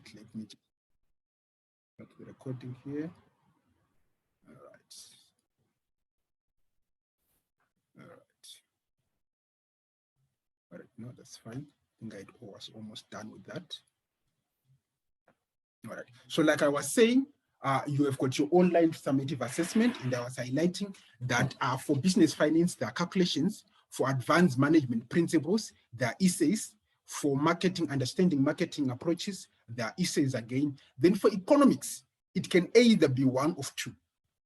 right, let me start the recording here. All right. All right. All right, no, that's fine. I think I was almost done with that. All right, so like I was saying, you have got your online summative assessment, and I was highlighting that for business finance, there are calculations. For advanced management principles, there are essays. For marketing, understanding marketing approaches, there are essays again. Then for economics, it can either be one of two.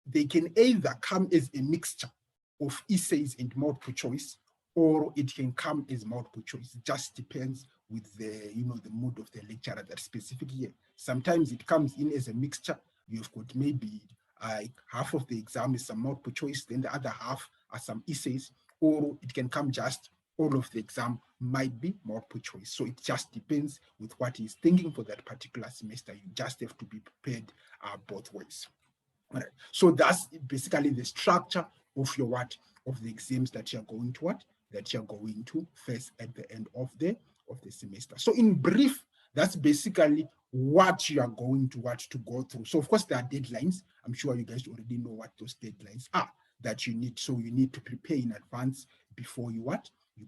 They can either come as a mixture of essays and multiple choice, or it can come as multiple choice. It just depends with the, the mood of the lecturer that specific year. Sometimes it comes in as a mixture. You've got maybe half of the exam is some multiple choice, then the other half are some essays, or it can come just all of the exam might be multiple choice. So it just depends with what he's thinking for that particular semester. You just have to be prepared both ways. All right. So that's basically the structure of your of the exams that you're going to face at the end of the semester. So in brief, that's basically what you are going to go through. So of course there are deadlines. I'm sure you guys already know what those deadlines are that you need. So you need to prepare in advance before you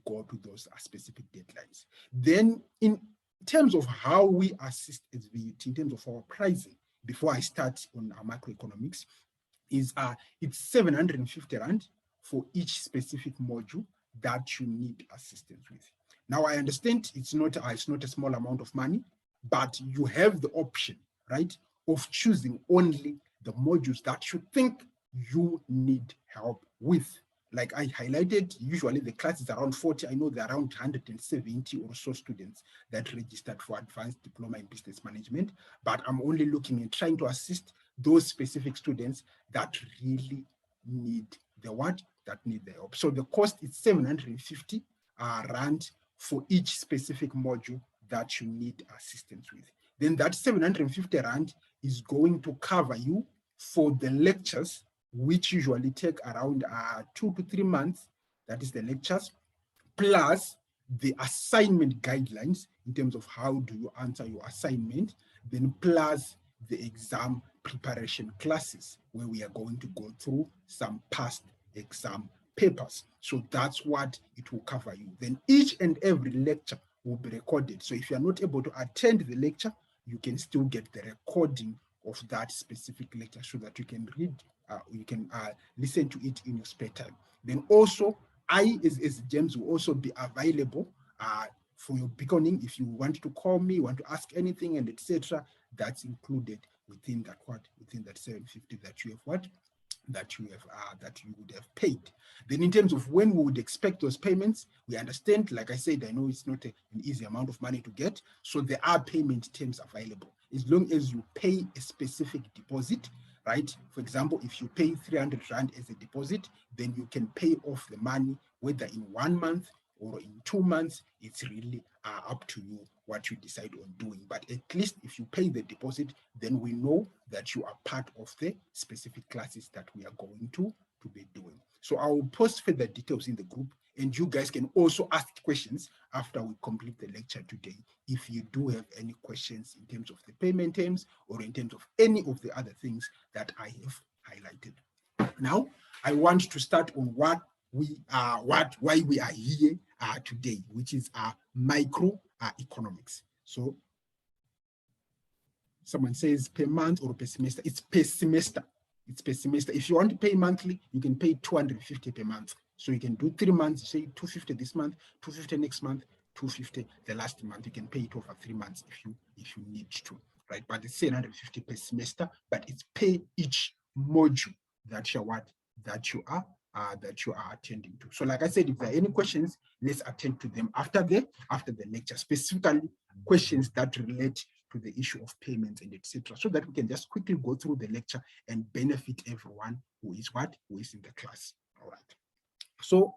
go to those specific deadlines. Then in terms of how we assist as VUT, in terms of our pricing, before I start on our macroeconomics, is it's 750 Rand for each specific module that you need assistance with. Now I understand it's not a small amount of money, but you have the option, right, of choosing only the modules that you think you need help with. Like I highlighted, usually the class is around 40. I know there are around 170 or so students that registered for advanced diploma in business management, but I'm only looking and trying to assist those specific students that really need the help. So the cost is 750 Rand for each specific module that you need assistance with. Then that 750 Rand is going to cover you for the lectures, which usually take around 2 to 3 months. That is the lectures, plus the assignment guidelines in terms of how do you answer your assignment, then plus the exam preparation classes where we are going to go through some past exam papers. So that's what it will cover you. Then each and every lecture will be recorded. So if you are not able to attend the lecture, you can still get the recording of that specific lecture so that you can read, you can listen to it in your spare time. Then also, I, as James, will also be available for your beacon. If you want to call me, want to ask anything, and etc., that's included within that within that 750 that you have that you would have paid. Then in terms of when we would expect those payments, we understand, like I said, I know it's not an easy amount of money to get, so there are payment terms available. As long as you pay a specific deposit, right? For example, if you pay 300 Rand as a deposit, then you can pay off the money, whether in 1 month or in 2 months. It's really up to you what you decide on doing. But at least if you pay the deposit, then we know that you are part of the specific classes that we are going to be doing. So I will post further details in the group, and you guys can also ask questions after we complete the lecture today. If you do have any questions in terms of the payment terms or in terms of any of the other things that I have highlighted. Now, I want to start on why we are here today, which is microeconomics. So someone says per month or per semester. It's per semester. It's per semester. If you want to pay monthly, you can pay 250 per month. So you can do 3 months, say 250 this month, 250 next month, 250 the last month. You can pay it over 3 months if you need to, right? But it's 750 per semester, but it's pay each module that you are attending to. So like I said, if there are any questions, let's attend to them after the lecture, specifically questions that relate to the issue of payments and etc., so that we can just quickly go through the lecture and benefit everyone who is in the class. All right. So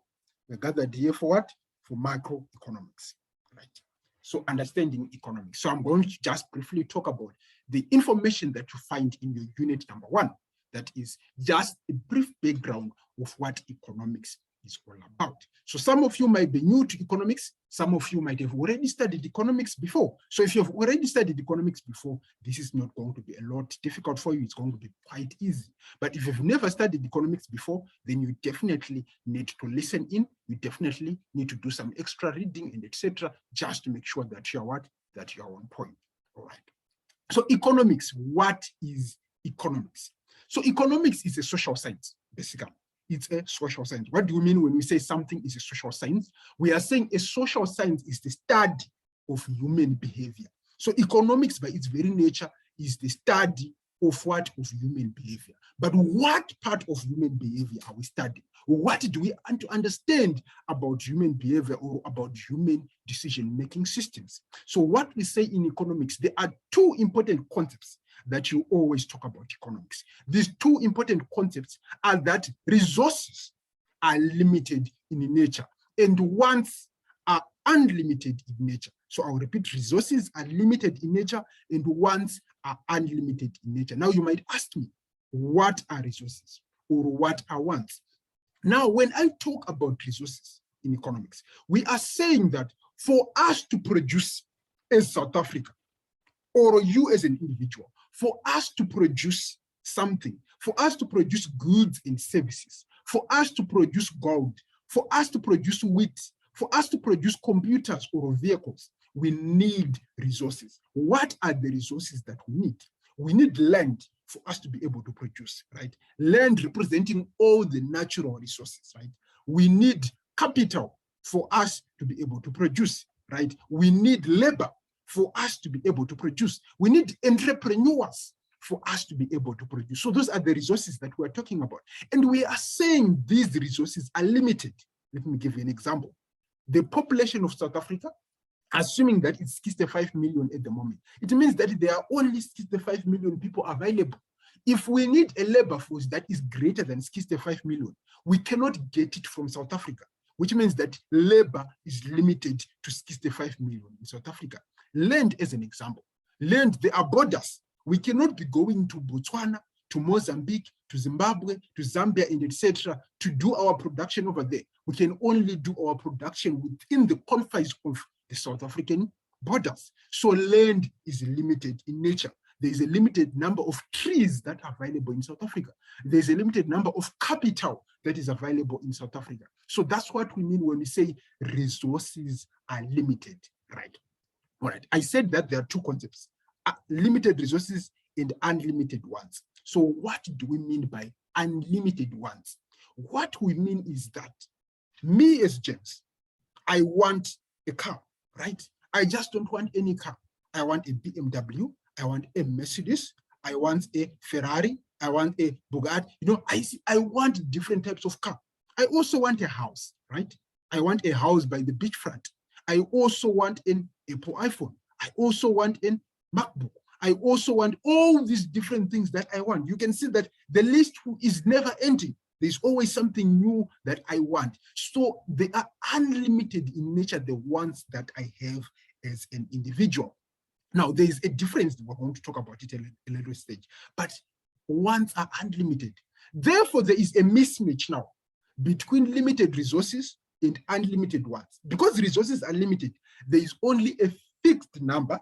we're gathered here for what? For macroeconomics, right? So understanding economics. So I'm going to just briefly talk about the information that you find in your unit number 1. That is just a brief background of what economics is all about. So some of you might be new to economics. Some of you might have already studied economics before. So if you have already studied economics before, this is not going to be a lot difficult for you. It's going to be quite easy. But if you've never studied economics before, then you definitely need to listen in. You definitely need to do some extra reading and etc. just to make sure that you're what? That you're on point. All right. So economics, what is economics? So economics is a social science, basically. It's a social science. What do we mean when we say something is a social science? We are saying a social science is the study of human behavior. So economics, by its very nature, is the study of what? Of human behavior. But what part of human behavior are we studying? What do we want to understand about human behavior or about human decision-making systems? So what we say in economics, there are two important concepts that you always talk about economics. These two important concepts are that resources are limited in nature and wants are unlimited in nature. So I'll repeat, resources are limited in nature and wants are unlimited in nature. Now you might ask me, what are resources or what are wants? Now, when I talk about resources in economics, we are saying that for us to produce as South Africa, or you as an individual, for us to produce something, for us to produce goods and services, for us to produce gold, for us to produce wheat, for us to produce computers or vehicles, we need resources. What are the resources that we need? We need land for us to be able to produce, right? Land representing all the natural resources, right? We need capital for us to be able to produce, right? We need labor for us to be able to produce. We need entrepreneurs for us to be able to produce. So those are the resources that we're talking about. And we are saying these resources are limited. Let me give you an example. The population of South Africa, assuming that it's 65 million at the moment, it means that there are only 65 million people available. If we need a labor force that is greater than 65 million, we cannot get it from South Africa, which means that labor is limited to 65 million in South Africa. Land as an example. Land, there are borders. We cannot be going to Botswana, to Mozambique, to Zimbabwe, to Zambia, and etc. to do our production over there. We can only do our production within the confines of the South African borders. So land is limited in nature. There is a limited number of trees that are available in South Africa. There's a limited number of capital that is available in South Africa. So that's what we mean when we say resources are limited, right? All right, I said that there are two concepts, limited resources and unlimited ones. So what do we mean by unlimited ones? What we mean is that me as James, I want a car, right? I just don't want any car. I want a BMW, I want a Mercedes, I want a Ferrari, I want a Bugatti. You know, I want different types of car. I also want a house, right? I want a house by the beachfront. I also want an Apple iPhone. I also want an MacBook. I also want all these different things that I want. You can see that the list is never ending. There's always something new that I want. So they are unlimited in nature, the ones that I have as an individual. Now, there is a difference. We're going to talk about it at a later stage, but wants are unlimited. Therefore, there is a mismatch now between limited resources and unlimited ones. Because resources are limited, there is only a fixed number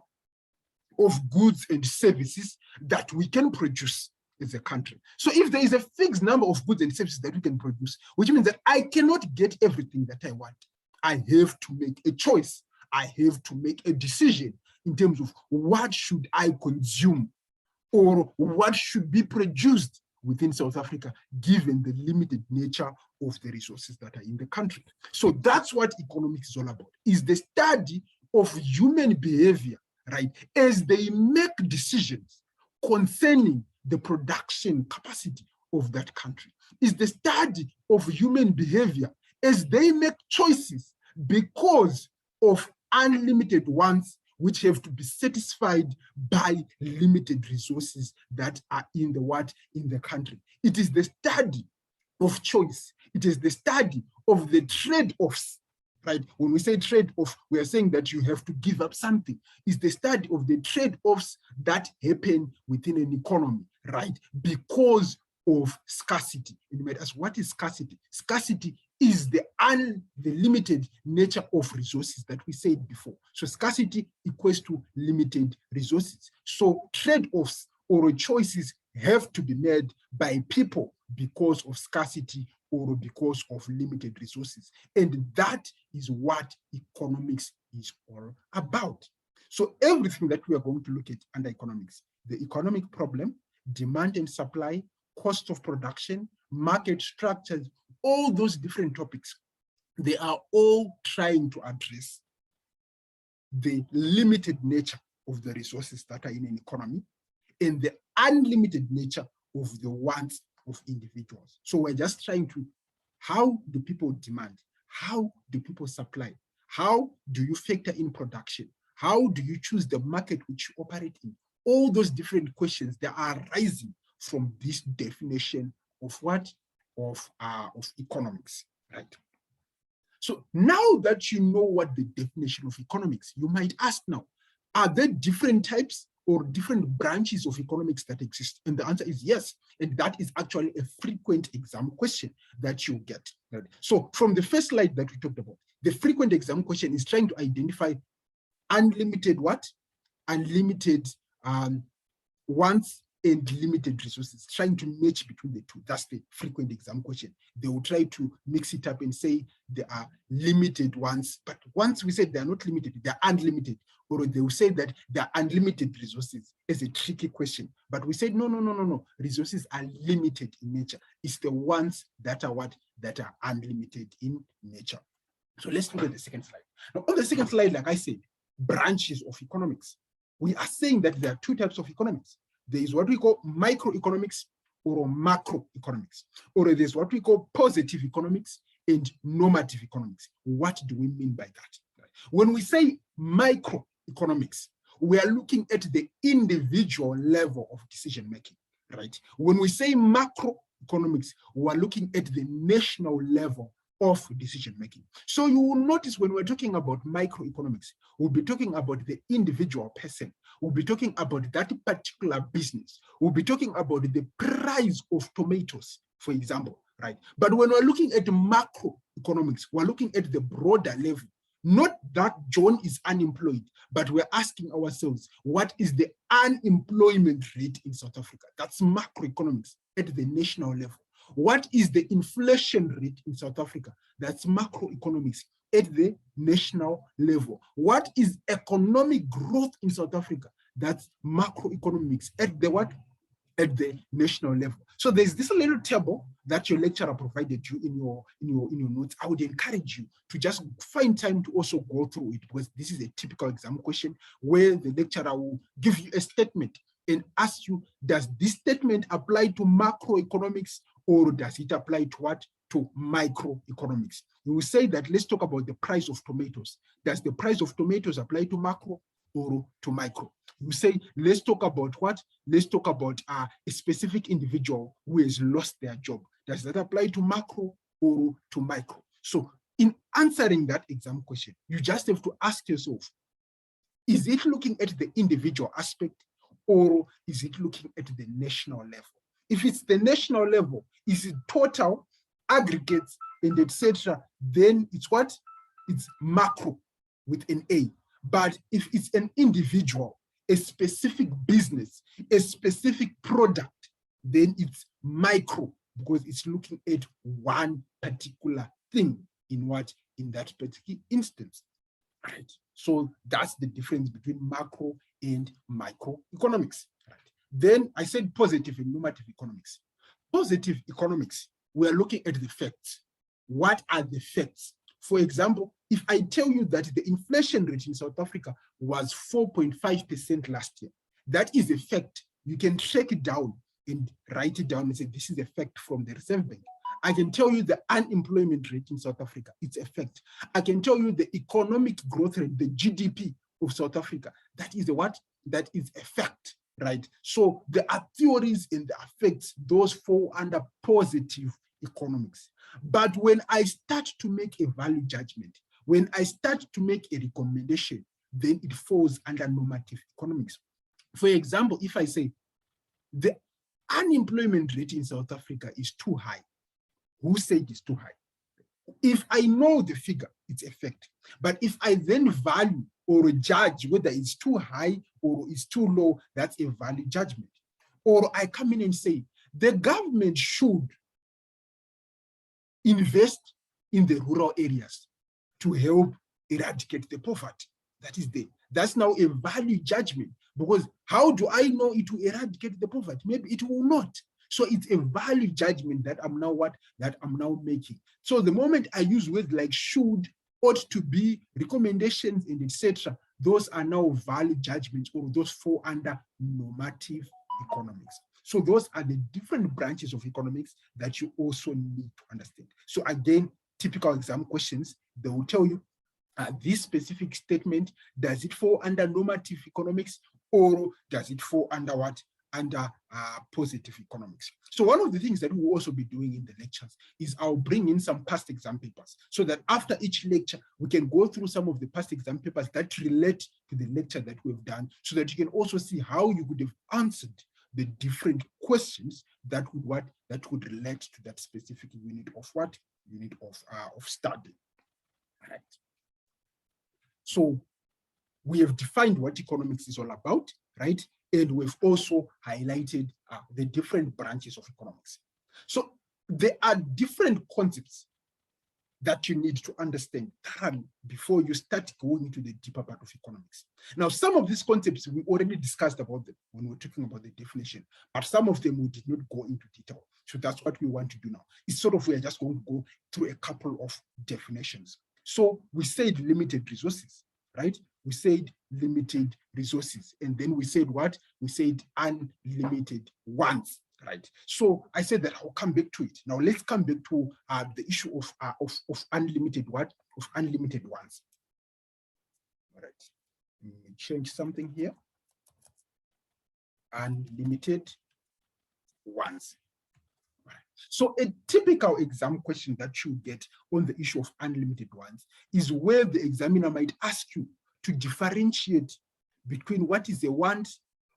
of goods and services that we can produce as a country. So if there is a fixed number of goods and services that we can produce, which means that I cannot get everything that I want, I have to make a choice. I have to make a decision in terms of what should I consume or what should be produced within South Africa, given the limited nature of the resources that are in the country. So that's what economics is all about, is the study of human behavior, right, as they make decisions concerning the production capacity of that country. Is the study of human behavior as they make choices because of unlimited wants which have to be satisfied by limited resources that are in the country. It is the study of choice. It is the study of the trade-offs, right? When we say trade-off, we are saying that you have to give up something. It's the study of the trade-offs that happen within an economy, right? Because of scarcity. And you might ask, what is scarcity? Scarcity is the limited nature of resources that we said before. So scarcity equates to limited resources. So trade-offs or choices have to be made by people because of scarcity or because of limited resources. And that is what economics is all about. So everything that we are going to look at under economics, the economic problem, demand and supply, cost of production, market structures, all those different topics, they are all trying to address the limited nature of the resources that are in an economy and the unlimited nature of the wants of individuals. So we're just trying to, how do people demand? How do people supply? How do you factor in production? How do you choose the market which you operate in? All those different questions that are arising from this definition of what? Of economics, right? So now that you know what the definition of economics, you might ask now, are there different types or different branches of economics that exist? And the answer is yes. And that is actually a frequent exam question that you get. Right? So from the first slide that we talked about, the frequent exam question is trying to identify unlimited what? Unlimited wants and limited resources, trying to match between the two. That's the frequent exam question. They will try to mix it up and say there are limited ones, but once we say they are not limited, they are unlimited, or they will say that they are unlimited resources. It's a tricky question, but we said no. Resources are limited in nature. It's the ones that are what? That are unlimited in nature. So let's look at the second slide. Now on the second slide, like I said, branches of economics. We are saying that there are two types of economics. There is what we call microeconomics or macroeconomics, or there's what we call positive economics and normative economics. What do we mean by that? When we say microeconomics, we are looking at the individual level of decision making, right? When we say macroeconomics, we are looking at the national level of decision making. So you will notice when we're talking about microeconomics, we'll be talking about the individual person. We'll be talking about that particular business. We'll be talking about the price of tomatoes, for example, right? But when we're looking at macroeconomics, we're looking at the broader level. Not that John is unemployed, but we're asking ourselves, what is the unemployment rate in South Africa? That's macroeconomics at the national level. What is the inflation rate in South Africa? That's macroeconomics at the national level. What is economic growth in South Africa? That's macroeconomics at the what? At the national level. So there's this little table that your lecturer provided you in your notes. I would encourage you to just find time to also go through it, because this is a typical exam question where the lecturer will give you a statement and ask you, does this statement apply to macroeconomics or does it apply to what? To microeconomics. You will say that, let's talk about the price of tomatoes. Does the price of tomatoes apply to macro or to micro? You say, let's talk about what? Let's talk about a specific individual who has lost their job. Does that apply to macro or to micro? So in answering that exam question, you just have to ask yourself, is it looking at the individual aspect or is it looking at the national level? If it's the national level, is it total, aggregates, and etc., then it's what? It's macro with an A. But if it's an individual, a specific business, a specific product, then it's micro, because it's looking at one particular thing in what? In that particular instance. Right. So that's the difference between macro and microeconomics. Right. Then I said positive and normative economics. Positive economics, we are looking at the facts. What are the facts? For example, if I tell you that the inflation rate in South Africa was 4.5% last year, that is a fact. You can track it down and write it down and say, this is a fact from the Reserve Bank. I can tell you the unemployment rate in South Africa, it's a fact. I can tell you the economic growth rate, the GDP of South Africa, that is a what? That is a fact, right? So there are theories and the effects, those fall under positive economics. But when I start to make a value judgment, when I start to make a recommendation, then it falls under normative economics. For example, if I say the unemployment rate in South Africa is too high, who said it's too high? If I know the figure, it's a fact. But if I then value or judge whether it's too high or it's too low, that's a value judgment. Or I come in and say, the government should invest in the rural areas to help eradicate the poverty. That's now a value judgment, because how do I know it will eradicate the poverty? Maybe it will not. So it's a value judgment that I'm now making. So the moment I use words like should, ought to be, recommendations, and etc., those are now value judgments, or those fall under normative economics. So those are the different branches of economics that you also need to understand. So again, typical exam questions, they will tell you, this specific statement, does it fall under normative economics, or does it fall under what? Under positive economics. So one of the things that we'll also be doing in the lectures is I'll bring in some past exam papers, so that after each lecture, we can go through some of the past exam papers that relate to the lecture that we've done, so that you can also see how you could have answered the different questions that would relate to that specific unit of study. All right. So we have defined what economics is all about, right? And we've also highlighted the different branches of economics. So there are different concepts that you need to understand thoroughly before you start going into the deeper part of economics. Now, some of these concepts, we already discussed about them when we were talking about the definition, but some of them we did not go into detail. So that's what we want to do now. It's sort of, we're just going to go through a couple of definitions. So we said limited resources, right? We said limited resources. And then we said what? We said unlimited wants, right? So I said that I'll come back to it. Now let's come back to the issue of unlimited what? Of unlimited wants. All right. Let me change something here. Unlimited wants. So a typical exam question that you get on the issue of unlimited wants is where the examiner might ask you to differentiate between what is a want,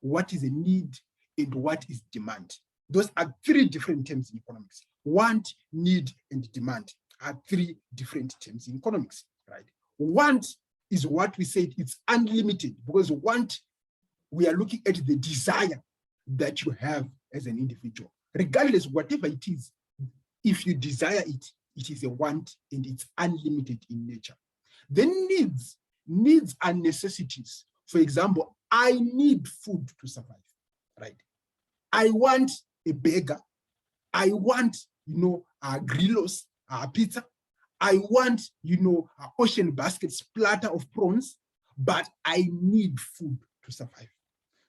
what is a need, and what is demand. Those are three different terms in economics. Want, need, and demand are three different terms in economics, right? Want is what we said, it's unlimited, because want, we are looking at the desire that you have as an individual. Regardless, whatever it is, if you desire it, it is a want and it's unlimited in nature. Then needs are necessities. For example, I need food to survive, right? I want a burger. I want, grillos, pizza. I want, ocean baskets, platter of prawns, but I need food to survive.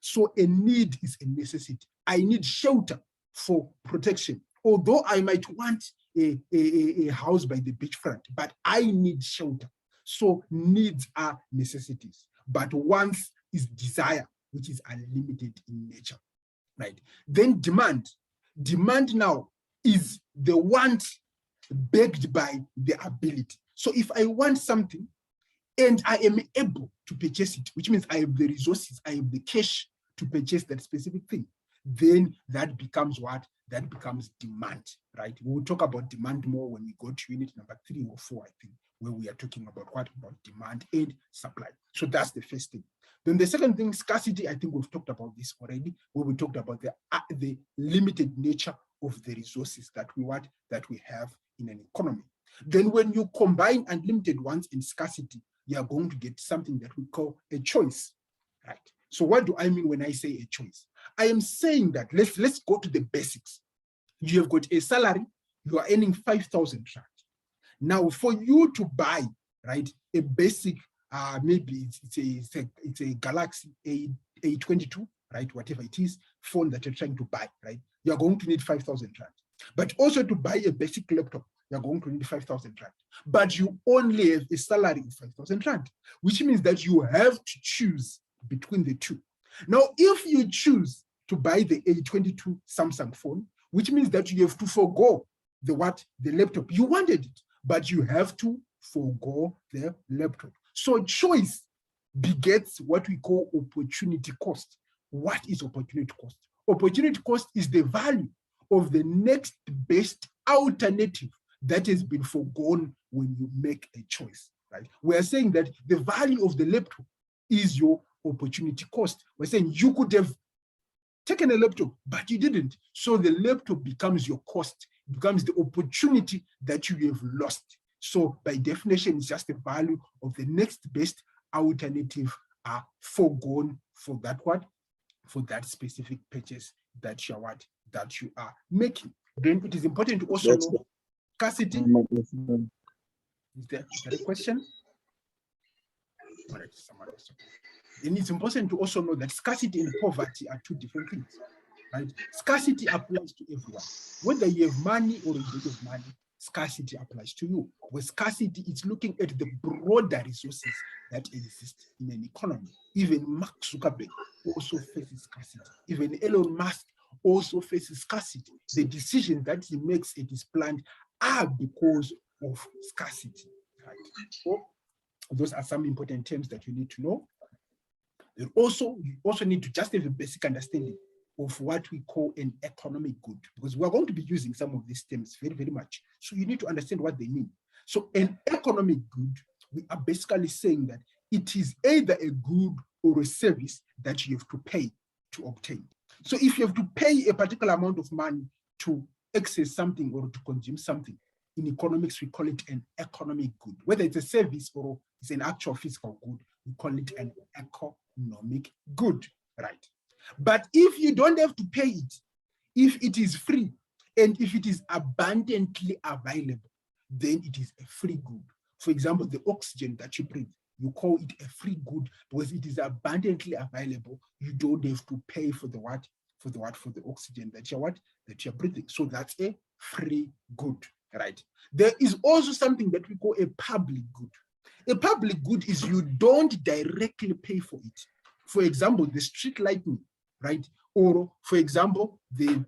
So a need is a necessity. I need shelter for protection. Although I might want a house by the beachfront, but I need shelter. So needs are necessities, but wants is desire, which is unlimited in nature, right? Then demand. Demand now is the want backed by the ability. So if I want something and I am able to purchase it, which means I have the resources, I have the cash to purchase that specific thing, then that becomes what? That becomes demand, right? We'll talk about demand more when we go to unit number 3 or 4, I think, where we are talking about what? About demand and supply. So that's the first thing. Then the second thing, scarcity, I think we've talked about this already, where we talked about the limited nature of the resources that we have in an economy. Then when you combine unlimited wants and scarcity, you are going to get something that we call a choice, right? So what do I mean when I say a choice? I am saying that let's go to the basics. You have got a salary, you are earning 5,000 rand. Now, for you to buy, right, a basic, maybe it's a Galaxy A22, right, whatever it is, phone that you're trying to buy, right, you're going to need 5,000 rand. But also to buy a basic laptop, you're going to need 5,000 rand. But you only have a salary of 5,000 rand, which means that you have to choose between the two. Now, if you choose to buy the A22 Samsung phone, which means that you have to forego the laptop. You wanted it, but you have to forego the laptop. So choice begets what we call opportunity cost. What is opportunity cost? Opportunity cost is the value of the next best alternative that has been forgone when you make a choice, right? We are saying that the value of the laptop is your opportunity cost. We're saying you could have taken a laptop, but you didn't. So the laptop becomes your cost, becomes the opportunity that you have lost. So by definition, it's just the value of the next best alternative forgone for that what? For that specific purchase that you are making. Then it is important to also know scarcity. Is there a question? All right, someone else. Then it's important to also know that scarcity and poverty are two different things, right? Scarcity applies to everyone. Whether you have money or you don't have money, scarcity applies to you. With scarcity, it's looking at the broader resources that exist in an economy. Even Mark Zuckerberg also faces scarcity. Even Elon Musk also faces scarcity. The decisions that he makes at his plant are because of scarcity, right? So those are some important terms that you need to know. And also, you also need to just have a basic understanding of what we call an economic good, because we're going to be using some of these terms very, very much. So you need to understand what they mean. So an economic good, we are basically saying that it is either a good or a service that you have to pay to obtain. So if you have to pay a particular amount of money to access something or to consume something, in economics, we call it an economic good. Whether it's a service or it's an actual physical good, we call it an economic good, right? But if you don't have to pay it, if it is free, and if it is abundantly available, then it is a free good. For example, the oxygen that you breathe, you call it a free good because it is abundantly available. You don't have to pay for the what? For the what? For the oxygen that you're what? That you're breathing. So that's a free good, right? There is also something that we call a public good. A public good is you don't directly pay for it. For example, the street lighting, right? Or for example, the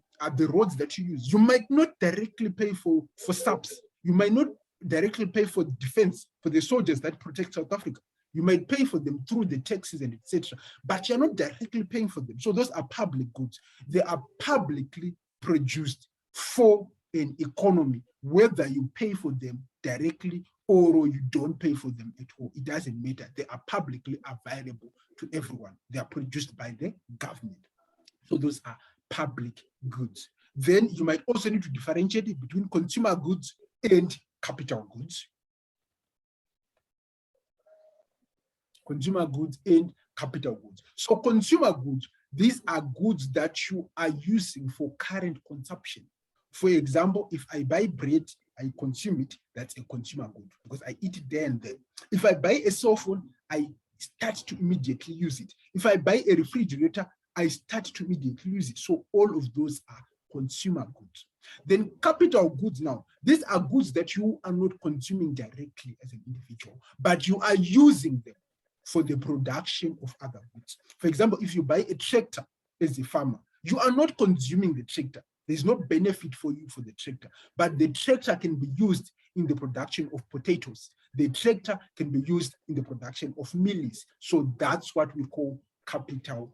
roads that you use. You might not directly pay for subs. You might not directly pay for defense, for the soldiers that protect South Africa. You might pay for them through the taxes and etc., but you're not directly paying for them. So those are public goods. They are publicly produced for an economy, whether you pay for them directly or you don't pay for them at all. It doesn't matter. They are publicly available to everyone. They are produced by the government. So those are public goods. Then you might also need to differentiate it between consumer goods and capital goods. Consumer goods and capital goods. So consumer goods, these are goods that you are using for current consumption. For example, if I buy bread, I consume it, that's a consumer good because I eat it there and then. If I buy a cell phone, I start to immediately use it. If I buy a refrigerator, I start to immediately use it. So all of those are consumer goods. Then capital goods now, these are goods that you are not consuming directly as an individual, but you are using them for the production of other goods. For example, if you buy a tractor as a farmer, you are not consuming the tractor. There's no benefit for you for the tractor, but the tractor can be used in the production of potatoes. The tractor can be used in the production of mealies. So that's what we call capital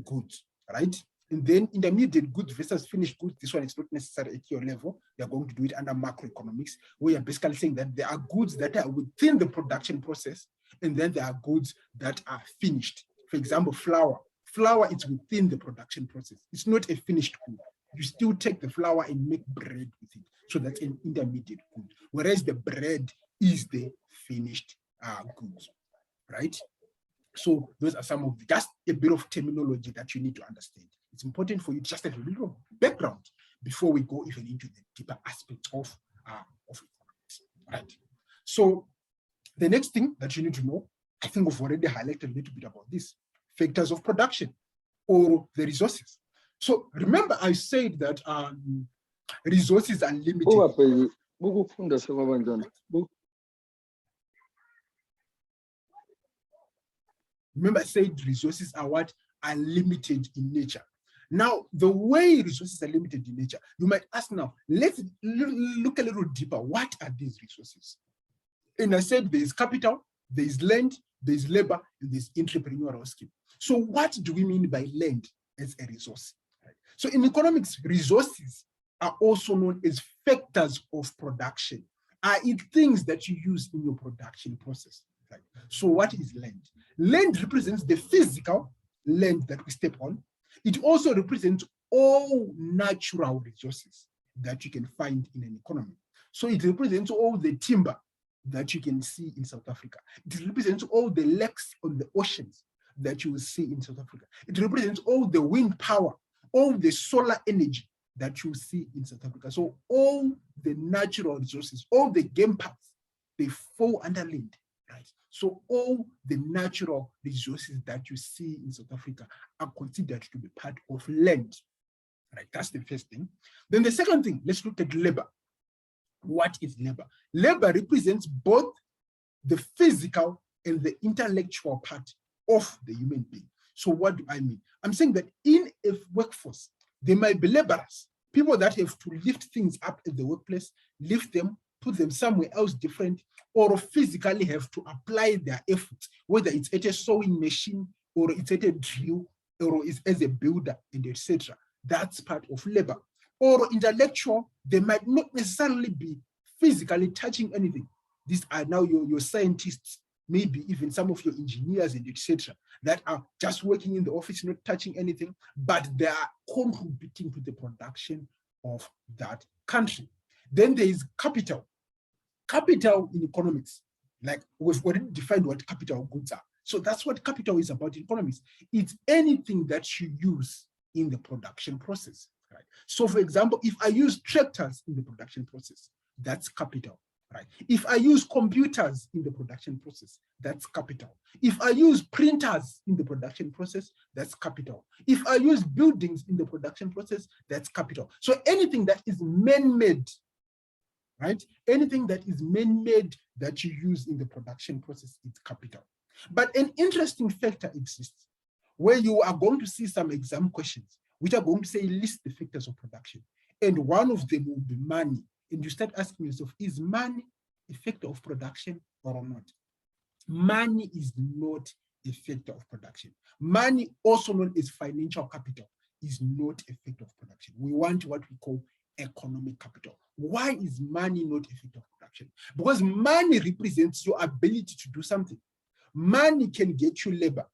goods, right? And then intermediate goods versus finished goods, this one is not necessarily at your level. You're going to do it under macroeconomics, where you're basically saying that there are goods that are within the production process, and then there are goods that are finished. For example, flour. Flour is within the production process. It's not a finished good. You still take the flour and make bread with it. So that's an intermediate good. Whereas the bread is the finished goods, right? So those are some of just a bit of terminology that you need to understand. It's important for you to just have a little background before we go even into the deeper aspects of economics, right? So the next thing that you need to know, I think we've already highlighted a little bit about this, factors of production or the resources. So remember I said that resources are limited. Remember I said resources are what? Are limited in nature. Now, the way resources are limited in nature, you might ask now, let's look a little deeper. What are these resources? And I said there's capital, there's land, there's labor, and there's entrepreneurial skill. So what do we mean by land as a resource? So in economics, resources are also known as factors of production. Are it things that you use in your production process? Right? So what is land? Land represents the physical land that we step on. It also represents all natural resources that you can find in an economy. So it represents all the timber that you can see in South Africa. It represents all the lakes on the oceans that you will see in South Africa. It represents all the wind power, all the solar energy that you see in South Africa. So all the natural resources, all the game parks, they fall under land, right? So all the natural resources that you see in South Africa are considered to be part of land, right? That's the first thing. Then the second thing, let's look at labor. What is labor? Labor represents both the physical and the intellectual part of the human being. So what do I mean? I'm saying that in a workforce, there might be laborers, people that have to lift things up at the workplace, lift them, put them somewhere else different, or physically have to apply their efforts, whether it's at a sewing machine, or it's at a drill, or it's as a builder, and etc. That's part of labor. Or intellectual, they might not necessarily be physically touching anything. These are now your scientists, maybe even some of your engineers and etc., that are just working in the office, not touching anything, but they are contributing to the production of that country. Then there is capital. Capital in economics, like we've already defined what capital goods are. So that's what capital is about in economics. It's anything that you use in the production process, right? So for example, if I use tractors in the production process, that's capital. Right. If I use computers in the production process, that's capital. If I use printers in the production process, that's capital. If I use buildings in the production process, that's capital. So anything that is man-made, right? Anything that is man-made that you use in the production process, it's capital. But an interesting factor exists where you are going to see some exam questions, which are going to say list the factors of production. And one of them will be money. And you start asking yourself, is money a factor of production or not? Money is not a factor of production. Money, also known as financial capital, is not a factor of production. We want what we call economic capital. Why is money not a factor of production? Because money represents your ability to do something. Money can get you labor.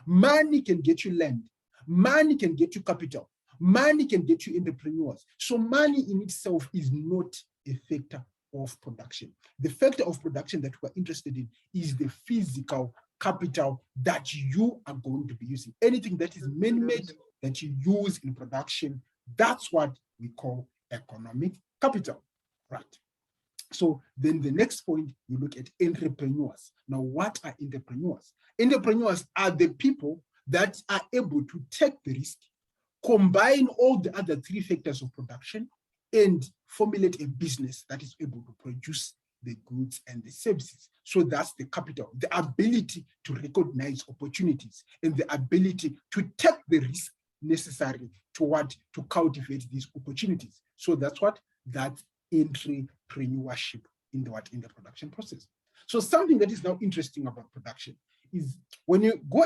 Money can get you land. Money can get you capital. Money can get you entrepreneurs. So money in itself is not a factor of production. The factor of production that we're interested in is the physical capital that you are going to be using. Anything that is man-made that you use in production, that's what we call economic capital, right? So then the next point, you look at entrepreneurs. Now, what are entrepreneurs? Entrepreneurs are the people that are able to take the risk, combine all the other three factors of production, and formulate a business that is able to produce the goods and the services. So that's the capital, the ability to recognize opportunities and the ability to take the risk necessary to cultivate these opportunities. So that's entrepreneurship in the production process. So something that is now interesting about production is when you go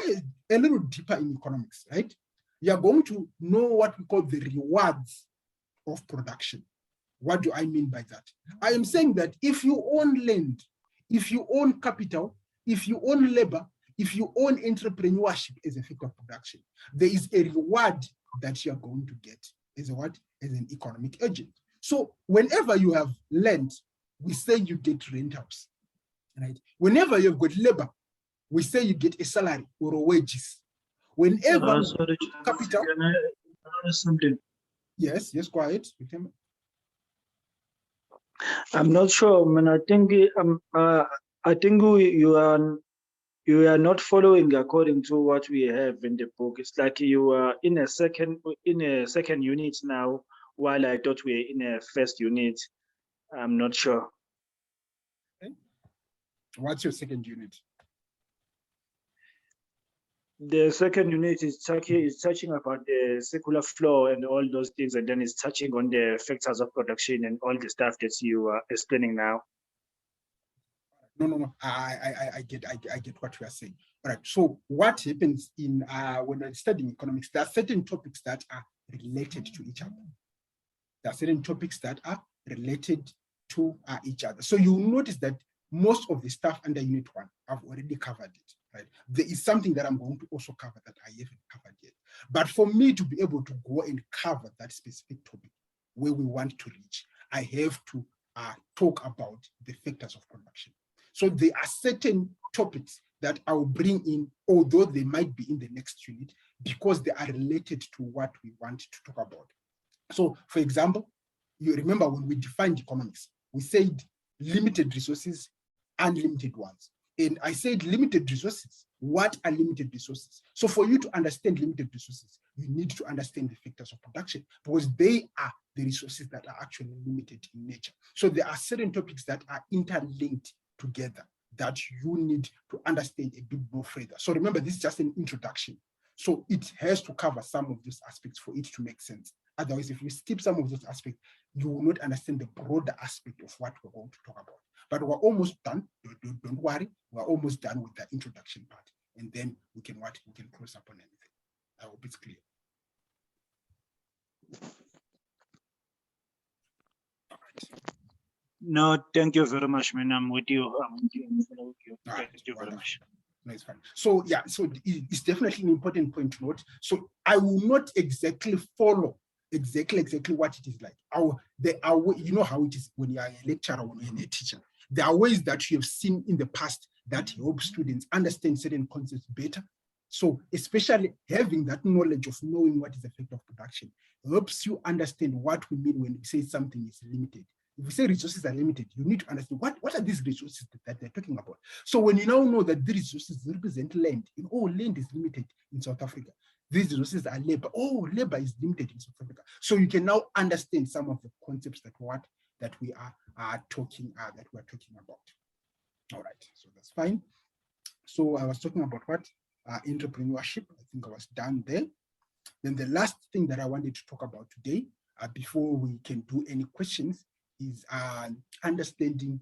a little deeper in economics, right? You're going to know what we call the rewards of production. What do I mean by that? I am saying that if you own land, if you own capital, if you own labor, if you own entrepreneurship as a factor of production, there is a reward that you are going to get as an economic agent. So whenever you have land, we say you get rentals, right? Whenever you've got labor, we say you get a salary or a wages. Whenever capital, can I add something? Yes, go ahead. I'm not sure, man. I think you are not following according to what we have in the book. It's like you are in a second unit now, while I thought we were in a first unit. I'm not sure. Okay. What's your second unit? The second unit is touching about the circular flow and all those things, and then it's touching on the factors of production and all the stuff that you are explaining now. No. I get what you are saying. All right. So what happens when I'm studying economics, there are certain topics that are related to each other. There are certain topics that are related to each other. So you'll notice that most of the stuff under Unit 1, I've already covered it, right? There is something that I'm going to also cover that I haven't covered yet. But for me to be able to go and cover that specific topic where we want to reach, I have to talk about the factors of production. So there are certain topics that I will bring in, although they might be in the next unit, because they are related to what we want to talk about. So, for example, you remember when we defined economics, we said limited resources, unlimited ones. And I said limited resources. What are limited resources? So for you to understand limited resources, you need to understand the factors of production, because they are the resources that are actually limited in nature. So there are certain topics that are interlinked together that you need to understand a bit more further. So remember, this is just an introduction. So it has to cover some of those aspects for it to make sense. Otherwise, if you skip some of those aspects, you will not understand the broader aspect of what we're going to talk about. But we're almost done. Don't worry, we're almost done with the introduction part. And then we can close up on anything. I hope it's clear. All right. No, thank you very much, man. I'm with you. Thank you very much. No, it's fine. So yeah, so it's definitely an important point to note. So I will not exactly follow exactly what it is like. You know how it is when you are a lecturer or when you're a teacher. There are ways that you have seen in the past that help students understand certain concepts better. So especially having that knowledge of knowing what is the effect of production helps you understand what we mean when we say something is limited. If we say resources are limited, you need to understand what are these resources that they're talking about. So when you now know that these resources represent land, land is limited in South Africa. These resources are labor. Labor is limited in South Africa. So you can now understand some of the concepts that we are talking about. All right, so that's fine. So I was talking about what? Entrepreneurship. I think I was done there. Then the last thing that I wanted to talk about today, before we can do any questions, is understanding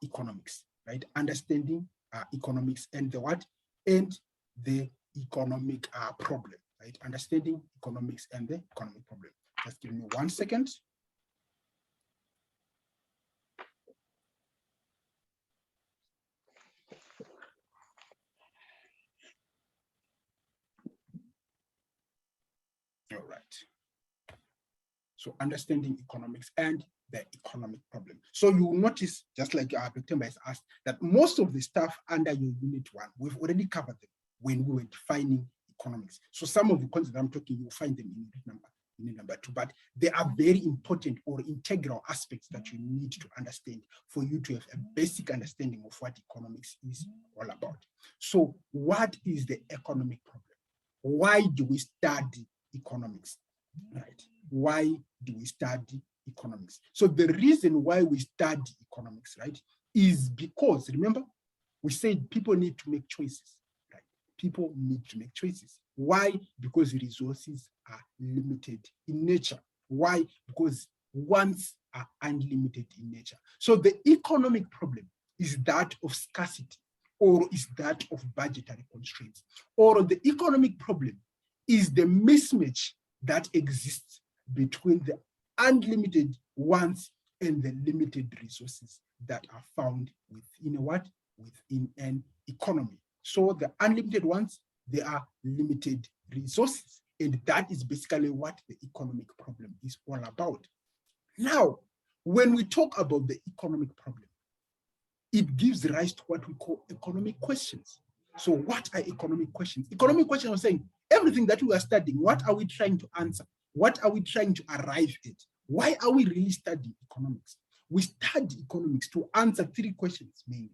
economics, right? Understanding economics and the what? And the economic problem, right? Understanding economics and the economic problem. Just give me 1 second. All right. So understanding economics and the economic problem. So you will notice, just like September has asked, that most of the stuff under your unit 1, we've already covered them when we were defining economics. So some of the concepts I'm talking, you'll find them in unit number 2, but they are very important or integral aspects that you need to understand for you to have a basic understanding of what economics is all about. So what is the economic problem? Why do we study economics? Right? Why do we study economics? So the reason why we study economics, right, is because, remember, we said people need to make choices, right? People need to make choices. Why? Because resources are limited in nature. Why? Because wants are unlimited in nature. So the economic problem is that of scarcity, or is that of budgetary constraints, or the economic problem is the mismatch that exists between the unlimited wants and the limited resources that are found within within an economy. So the unlimited ones, they are limited resources. And that is basically what the economic problem is all about. Now, when we talk about the economic problem, it gives rise to what we call economic questions. So what are economic questions? Economic questions are saying, everything that we are studying, what are we trying to answer? What are we trying to arrive at? Why are we really studying economics? We study economics to answer 3 questions mainly.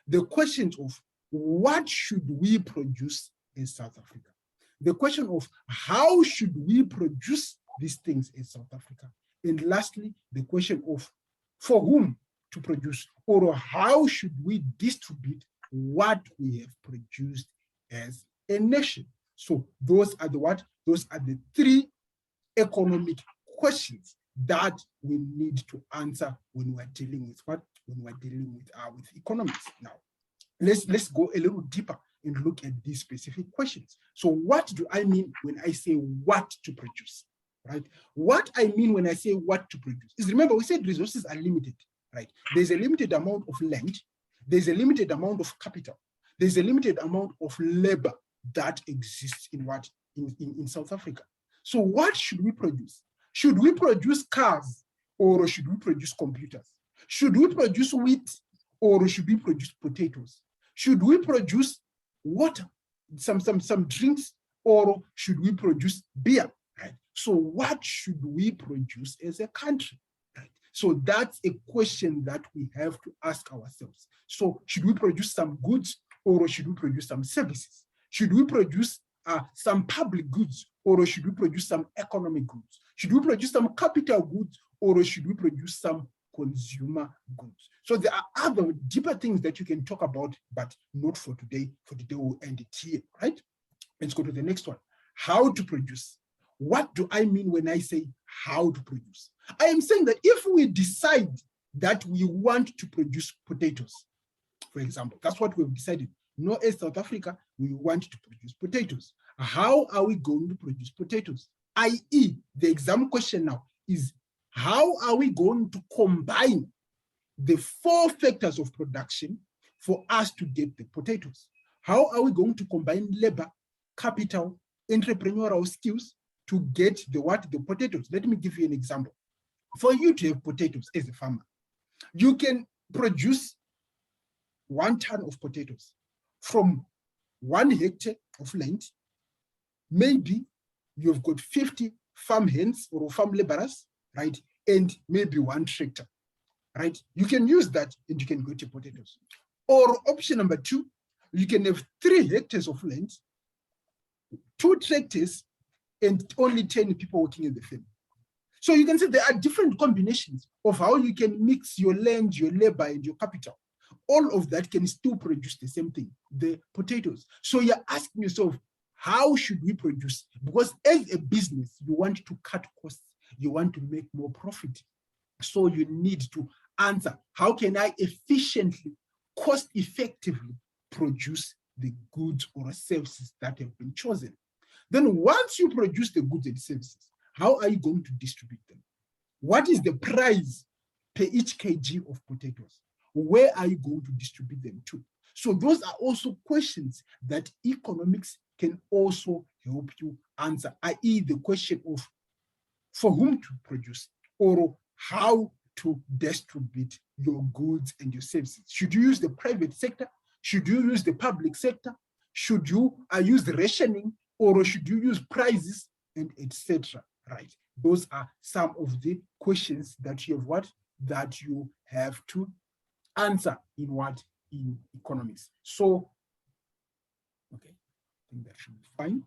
The questions of what should we produce in South Africa? The question of how should we produce these things in South Africa? And lastly, the question of for whom to produce, or how should we distribute what we have produced as a nation? So those are the 3 economic questions that we need to answer when we're dealing with with economics. Now, let's go a little deeper and look at these specific questions. So what do I mean when I say what to produce? right? What I mean when I say what to produce is, remember, we said resources are limited, right? There's a limited amount of land, there's a limited amount of capital, there's a limited amount of labor that exists in South Africa. So what should we produce? Should we produce cars or should we produce computers? Should we produce wheat or should we produce potatoes? Should we produce water, some drinks, or should we produce beer? Right? So what should we produce as a country? Right? So that's a question that we have to ask ourselves. So should we produce some goods or should we produce some services? Should we produce some public goods or should we produce some economic goods? Should we produce some capital goods or should we produce some consumer goods? So there are other deeper things that you can talk about, but not for today. For today, we'll end it here, right? Let's go to the next one. How to produce. What do I mean when I say how to produce? I am saying that if we decide that we want to produce potatoes, for example, that's what we've decided. No, as South Africa, we want to produce potatoes. How are we going to produce potatoes? I.e., the exam question now is, how are we going to combine the 4 factors of production for us to get the potatoes? How are we going to combine labor, capital, entrepreneurial skills to get the potatoes? Let me give you an example. For you to have potatoes as a farmer, you can produce 1 ton of potatoes from 1 hectare of land. Maybe you've got 50 farm hands or farm laborers, right? And maybe 1 tractor, right? You can use that and you can get your potatoes. Or option number 2, you can have 3 hectares of land, 2 tractors, and only 10 people working in the field. So you can see there are different combinations of how you can mix your land, your labor, and your capital. All of that can still produce the same thing, the potatoes. So you're asking yourself, how should we produce? Because as a business, you want to cut costs, you want to make more profit. So you need to answer, how can I efficiently, cost effectively produce the goods or services that have been chosen? Then once you produce the goods and services, how are you going to distribute them? What is the price per each kg of potatoes? Where are you going to distribute them to? So those are also questions that economics can also help you answer, i.e. the question of for whom to produce or how to distribute your goods and your services. Should you use the private sector? Should you use the public sector? Should you use rationing or should you use prices and etc. Right? Those are some of the questions that you have that you have to answer in economics. So, okay, I think that should be fine.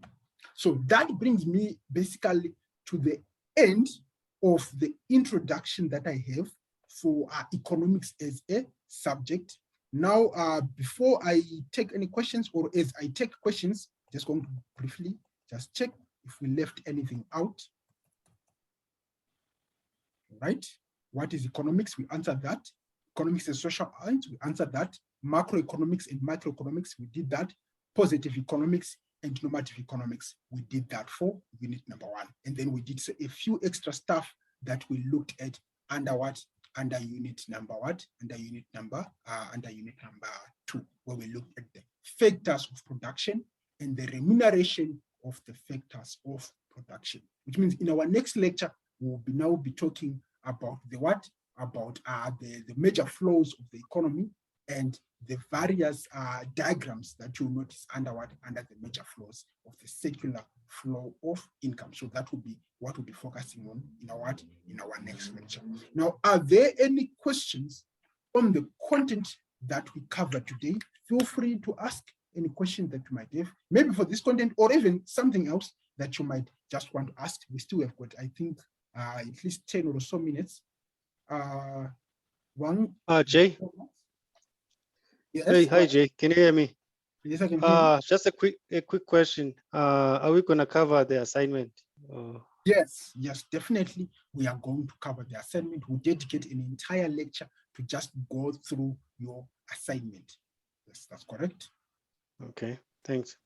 So that brings me basically to the end of the introduction that I have for economics as a subject. Now, before I take any questions or as I take questions, just going to briefly just check if we left anything out. Right? What is economics? We answered that. Economics and social science, we answered that. Macroeconomics and microeconomics, we did that. Positive economics and normative economics, we did that for unit number 1. And then we did a few extra stuff that we looked at under under unit number 2, where we looked at the factors of production and the remuneration of the factors of production. Which means in our next lecture, we'll now be talking about the major flows of the economy and the various diagrams that you'll notice under the major flows of the circular flow of income. So that will be what we'll be focusing on in our next lecture. Now, are there any questions on the content that we covered today? Feel free to ask any question that you might have, maybe for this content or even something else that you might just want to ask. We still have got, I think, at least 10 or so minutes. Jay. Yes. Hey, hi Jay, can you hear me? Yes, I can hear you. Just a quick question. Are we going to cover the assignment? Yes, definitely. We are going to cover the assignment. We dedicate an entire lecture to just go through your assignment. Yes, that's correct. Okay, thanks.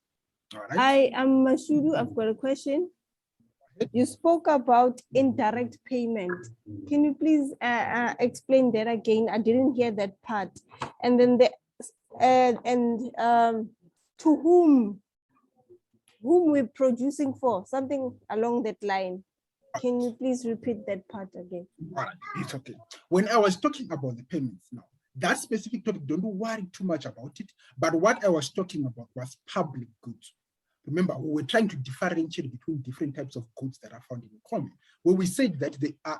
All right. I am Mashudu. I've got a question. You spoke about indirect payment. Can you please explain that again? I didn't hear that part. And then to whom we're producing for, something along that line. Can you please repeat that part again? All right, it's okay. When I was talking about the payments now, that specific topic, don't worry too much about it. But what I was talking about was public goods. Remember, we were trying to differentiate between different types of goods that are found in the economy. Where we said that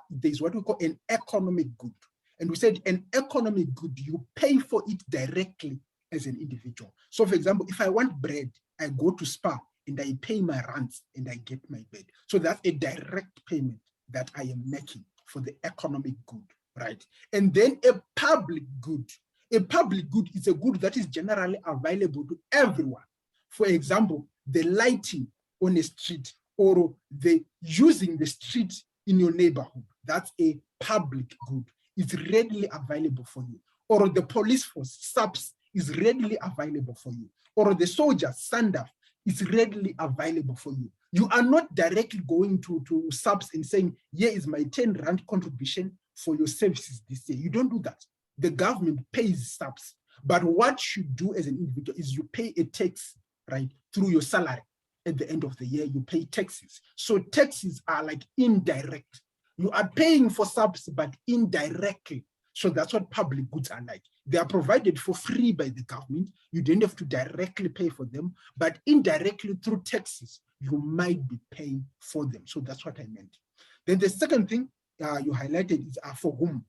there's what we call an economic good. And we said an economic good, you pay for it directly as an individual. So for example, if I want bread, I go to Spar and I pay my rents and I get my bread. So that's a direct payment that I am making for the economic good, right? And then a public good. A public good is a good that is generally available to everyone. For example, the lighting on a street or the using the street in your neighborhood, that's a public good. It's readily available for you. Or the police force, SAPS, is readily available for you. Or the soldiers, SANDAF, is readily available for you. You are not directly going to SAPS and saying, here is my 10 Rand contribution for your services this year. You don't do that. The government pays SAPS. But what you do as an individual is you pay a tax, right, through your salary. At the end of the year, you pay taxes. So taxes are like indirect. You are paying for SAPS, but indirectly. So that's what public goods are like. They are provided for free by the government. You don't have to directly pay for them, but indirectly through taxes, you might be paying for them. So that's what I meant. Then the second thing you highlighted is for whom.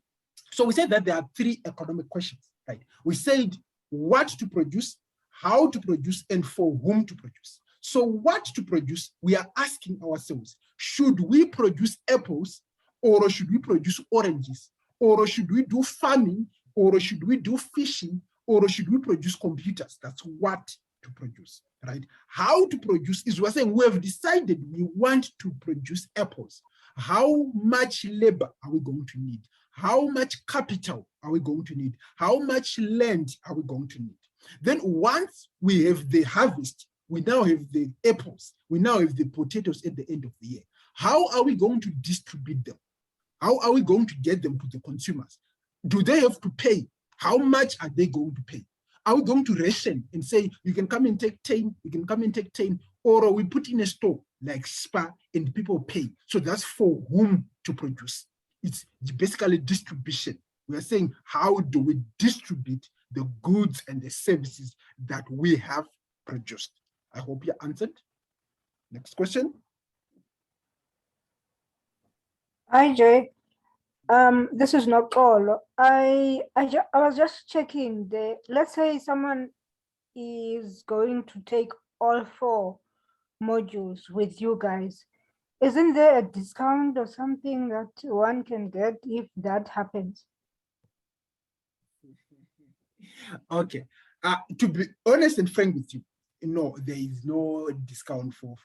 So we said that there are 3 economic questions, right? We said what to produce, how to produce, and for whom to produce. So what to produce, we are asking ourselves, should we produce apples or should we produce oranges? Or should we do farming, or should we do fishing, or should we produce computers? That's what to produce, right? How to produce is we're saying we have decided we want to produce apples. How much labor are we going to need? How much capital are we going to need? How much land are we going to need? Then once we have the harvest, we now have the apples, we now have the potatoes at the end of the year. How are we going to distribute them? How are we going to get them to the consumers? Do they have to pay? How much are they going to pay? Are we going to ration and say, you can come and take 10, you can come and take 10, or we put in a store like Spar and people pay? So that's for whom to produce. It's basically distribution. We are saying, how do we distribute the goods and the services that we have produced? I hope you answered. Next question. Hi, Jay. This is not all. I was just checking let's say someone is going to take all 4 modules with you guys. Isn't there a discount or something that one can get if that happens? Okay. To be honest and frank with you, no, there is no discount for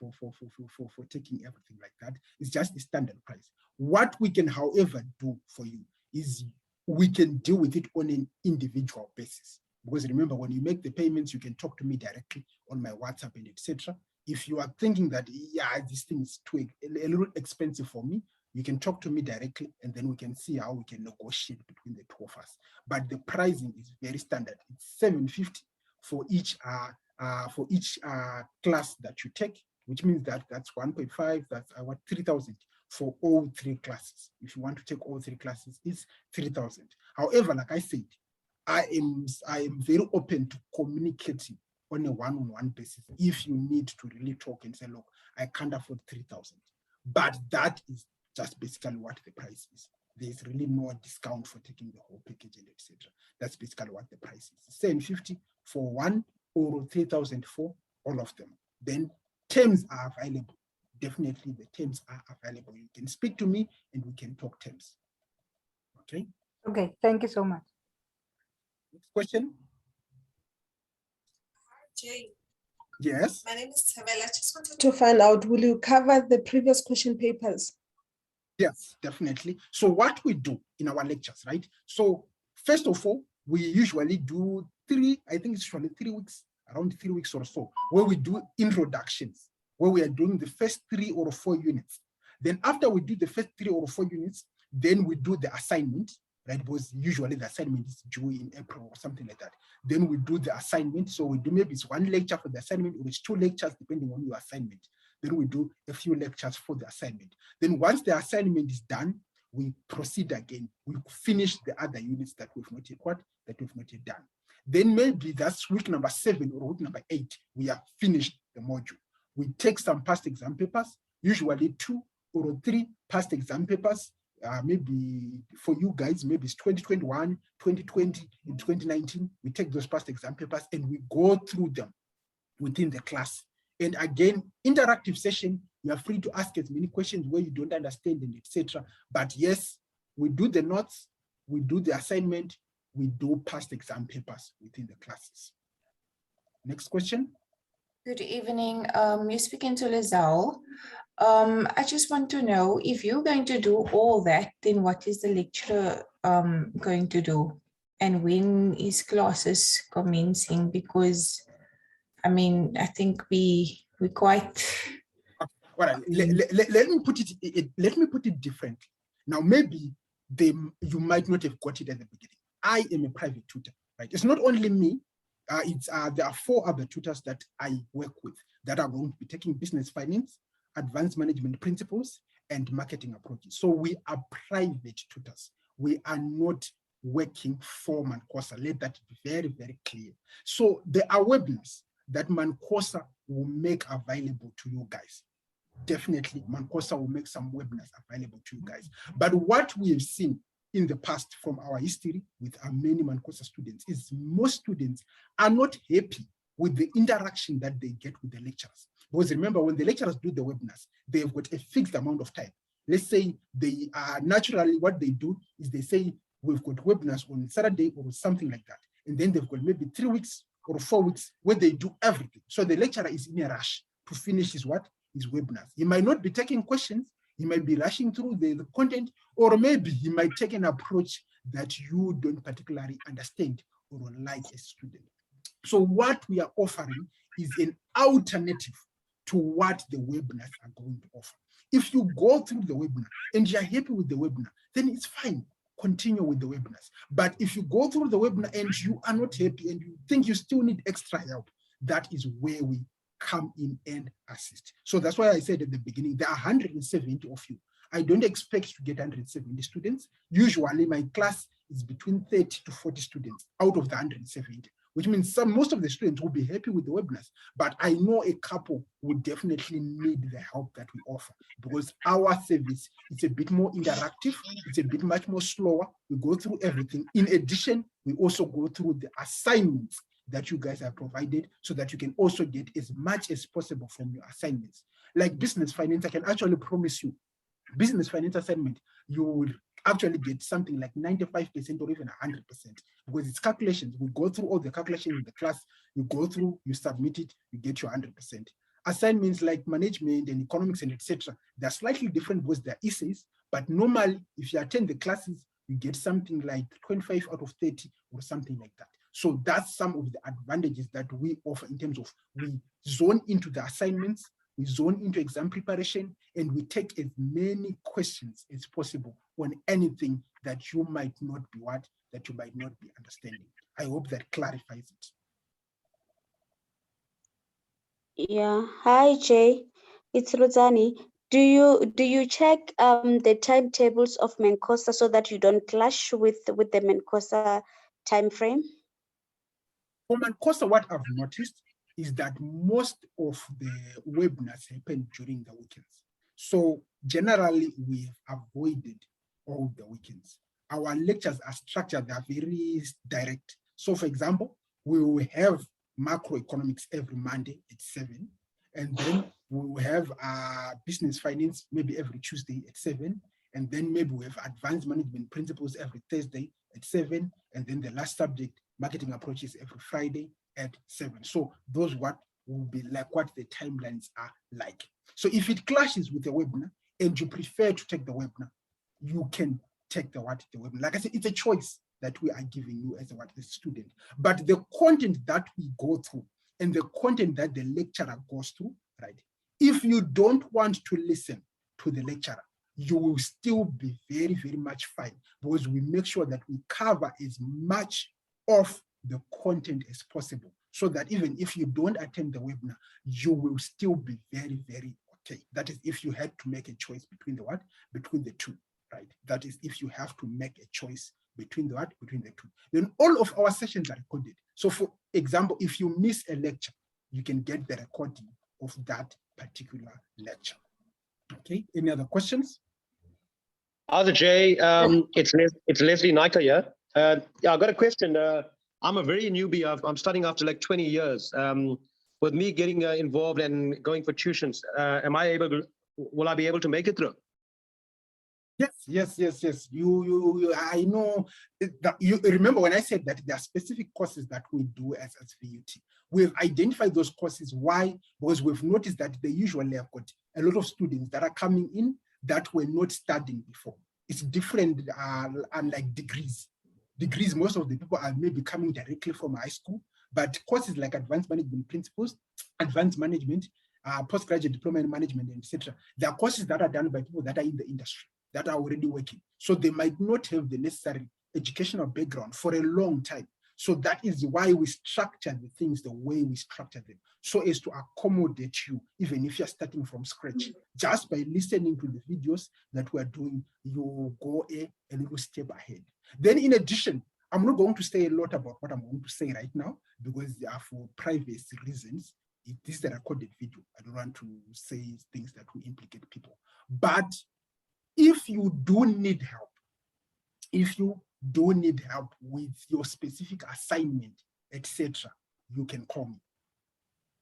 taking everything like that. It's just the standard price. What we can, however, do for you is we can deal with it on an individual basis. Because remember, when you make the payments, you can talk to me directly on my WhatsApp and etc. If you are thinking that, yeah, this thing is a little expensive for me, you can talk to me directly and then we can see how we can negotiate between the 2 of us. But the pricing is very standard. It's 750 for each class that you take, which means that that's 1.5, that's 3,000 for all 3 classes. If you want to take all 3 classes, it's 3,000. However, like I said, I am very open to communicating on a one-on-one basis if you need to really talk and say, look, I can't afford 3,000. But that is just basically what the price is. There's really no discount for taking the whole package and etc. That's basically what the price is. 750 for 1 or 3,000 for all of them. Then terms are available. Definitely the terms are available. You can speak to me and we can talk terms. Okay. Okay, thank you so much. Next question. Jay, Yes. my name is Tabela. I just wanted to find out, will you cover the previous question papers? Yes, definitely. So what we do in our lectures, right? So first of all, we usually do 3, I think it's usually 3 weeks, around 3 weeks or so, where we do introductions, where we are doing the first 3 or 4 units. Then after we do the first 3 or 4 units, then we do the assignment, right? Because usually the assignment is due in April or something like that. Then we do the assignment. So we do maybe it's 1 lecture for the assignment, or it's 2 lectures depending on your assignment. Then we do a few lectures for the assignment. Then once the assignment is done, we proceed again. We finish the other units that we've not yet done. Then maybe that's week number 7 or week number 8, we have finished the module. We take some past exam papers, usually 2 or 3 past exam papers. Maybe for you guys, maybe it's 2021, 2020, and 2019. We take those past exam papers and we go through them within the class. And again, interactive session, you are free to ask as many questions where you don't understand and etc. But yes, we do the notes, we do the assignment, we do past exam papers within the classes. Next question. Good evening. You're speaking to Lizelle. I just want to know, if you're going to do all that, then what is the lecturer going to do? And when is classes commencing? Because, I mean, I think we quite... All right, let me put it differently. Now, maybe you might not have got it at the beginning. I am a private tutor, right? It's not only me. There are 4 other tutors that I work with that are going to be taking business finance, advanced management principles, and marketing approaches. So we are private tutors. We are not working for Mancosa. Let that be very, very clear. So there are webinars that Mancosa will make available to you guys. Definitely, Mancosa will make some webinars available to you guys. But what we have seen in the past from our history with our many Mancosa students is most students are not happy with the interaction that they get with the lecturers. Because remember, when the lecturers do the webinars, they've got a fixed amount of time. Let's say they are naturally, what they do is they say, we've got webinars on Saturday or something like that. And then they've got maybe 3 weeks or 4 weeks where they do everything. So the lecturer is in a rush to finish his webinars. He might not be taking questions, he might be rushing through the content, or maybe he might take an approach that you don't particularly understand or like as a student. So what we are offering is an alternative to what the webinars are going to offer. If you go through the webinar and you're happy with the webinar, then it's fine, continue with the webinars. But if you go through the webinar and you are not happy and you think you still need extra help, that is where we come in and assist. So that's why I said at the beginning, there are 170 of you. I don't expect to get 170 students. Usually my class is between 30 to 40 students out of the 170, which means most of the students will be happy with the webinars, but I know a couple would definitely need the help that we offer, because our service is a bit more interactive, it's a bit much more slower. We go through everything. In addition, we also go through the assignments that you guys have provided so that you can also get as much as possible from your assignments. Like business finance, I can actually promise you, business finance assignment, you will actually get something like 95% or even 100%, because it's calculations. We go through all the calculations in the class, you go through, you submit it, you get your 100%. Assignments like management and economics and etc., they're slightly different because they're essays, but normally if you attend the classes, you get something like 25 out of 30 or something like that. So that's some of the advantages that we offer in terms of we zone into the assignments, we zone into exam preparation, and we take as many questions as possible on anything that you might not be understanding. I hope that clarifies it. Yeah. Hi, Jay. It's Rosani. Do you check the timetables of Mancosa so that you don't clash with the Mancosa time frame? For Mancosa, what I've noticed is that most of the webinars happen during the weekends. So generally, we have avoided all the weekends. Our lectures are structured, they are very direct. So for example, we will have macroeconomics every Monday at 7, and then we will have business finance maybe every Tuesday at 7, and then maybe we have advanced management principles every Thursday at 7, and then the last subject, marketing approaches, every Friday at 7. So those what will be like what the timelines are like. So if it clashes with the webinar and you prefer to take the webinar, you can take the webinar. Like I said, it's a choice that we are giving you as a student. But the content that we go through and the content that the lecturer goes through, right? If you don't want to listen to the lecturer, you will still be very, very much fine, because we make sure that we cover as much of the content as possible, so that even if you don't attend the webinar, you will still be very, very okay. That is if you had to make a choice between the what? Between the two, right? That is if you have to make a choice between the what? Between the two. Then all of our sessions are recorded. So for example, if you miss a lecture, you can get the recording of that particular lecture. Okay, any other questions? How's it, Jay? It's Leslie Nika here. Yeah, I've got a question. I'm a very newbie. I'm studying after like 20 years. With me getting involved and going for tuitions, will I be able to make it through? Yes. I know that you remember when I said that there are specific courses that we do as VUT. We've identified those courses. Why? Because we've noticed that they usually have got a lot of students that are coming in that were not studying before. It's different, unlike degrees. Degrees, most of the people are maybe coming directly from high school, but courses like advanced management principles, advanced management, postgraduate diploma in management, etc. There are courses that are done by people that are in the industry, that are already working. So they might not have the necessary educational background for a long time. So that is why we structure the things the way we structure them, so as to accommodate you, even if you're starting from scratch. Just by listening to the videos that we're doing, you go a little step ahead. Then in addition, I'm not going to say a lot about what I'm going to say right now, because they are for privacy reasons. It is a recorded video. I don't want to say things that will implicate people. But if you do need help, with your specific assignment, etc., you can call me.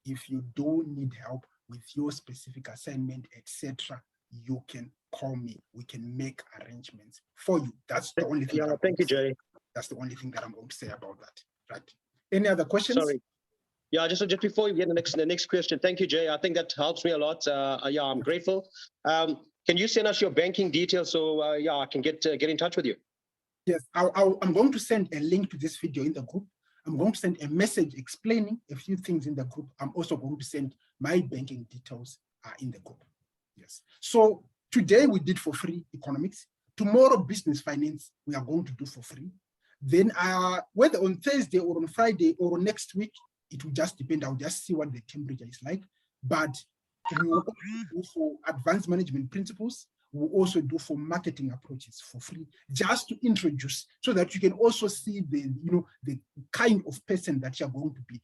If you do need help with your specific assignment, etc., you can call me. We can make arrangements for you. That's the only thing. Yeah, thank you, Jay. That's the only thing that I'm going to say about that. Right? Any other questions? Sorry. Yeah, just before you get the next question, thank you, Jay. I think that helps me a lot. Yeah, I'm grateful. Can you send us your banking details so yeah, I can get in touch with you? Yes, I'm going to send a link to this video in the group. I'm going to send a message explaining a few things in the group. I'm also going to send my banking details in the group. Yes. So today we did for free economics. Tomorrow, business finance, we are going to do for free. Then whether on Thursday or on Friday or next week, it will just depend. I'll just see what the temperature is like. But we will do for advanced management principles. We'll also do for marketing approaches for free, just to introduce, so that you can also see the kind of person that you're going to be,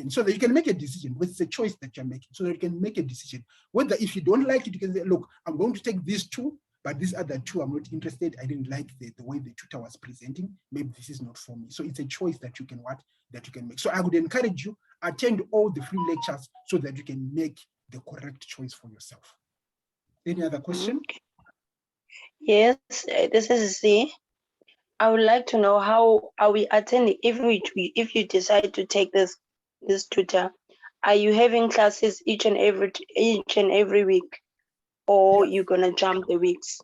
so that you can make a decision. But it's a choice that you're making, so that you can make a decision. Whether if you don't like it, you can say, look, I'm going to take these two, but these other two I'm not interested. I didn't like the way the tutor was presenting. Maybe this is not for me. So it's a choice that you can make. So I would encourage you, attend all the free lectures so that you can make the correct choice for yourself. Any other question? Yes, this is Z. I would like to know how are we attending if you decide to take this tutor. Are you having classes each and every week, or Yes. you're gonna jump the weeks?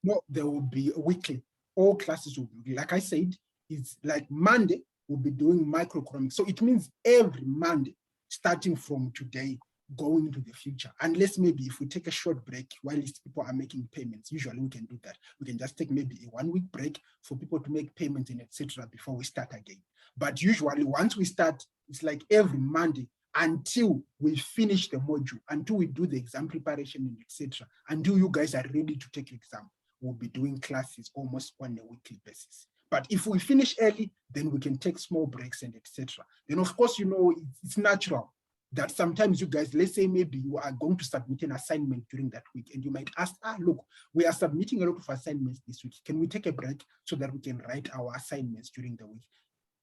No, there will be weekly. All classes will be, like I said, it's like Monday we'll be doing microeconomics. So it means every Monday, starting from today, going into the future, unless maybe if we take a short break while people are making payments. Usually we can do that. We can just take maybe a 1 week break for people to make payments and etc. before we start again. But usually once we start, it's like every Monday until we finish the module, until we do the exam preparation and etc. Until you guys are ready to take exam, we'll be doing classes almost on a weekly basis. But if we finish early, then we can take small breaks and etc. Then of course, it's natural that sometimes you guys, let's say maybe you are going to submit an assignment during that week, and you might ask, look, we are submitting a lot of assignments this week. Can we take a break so that we can write our assignments during the week?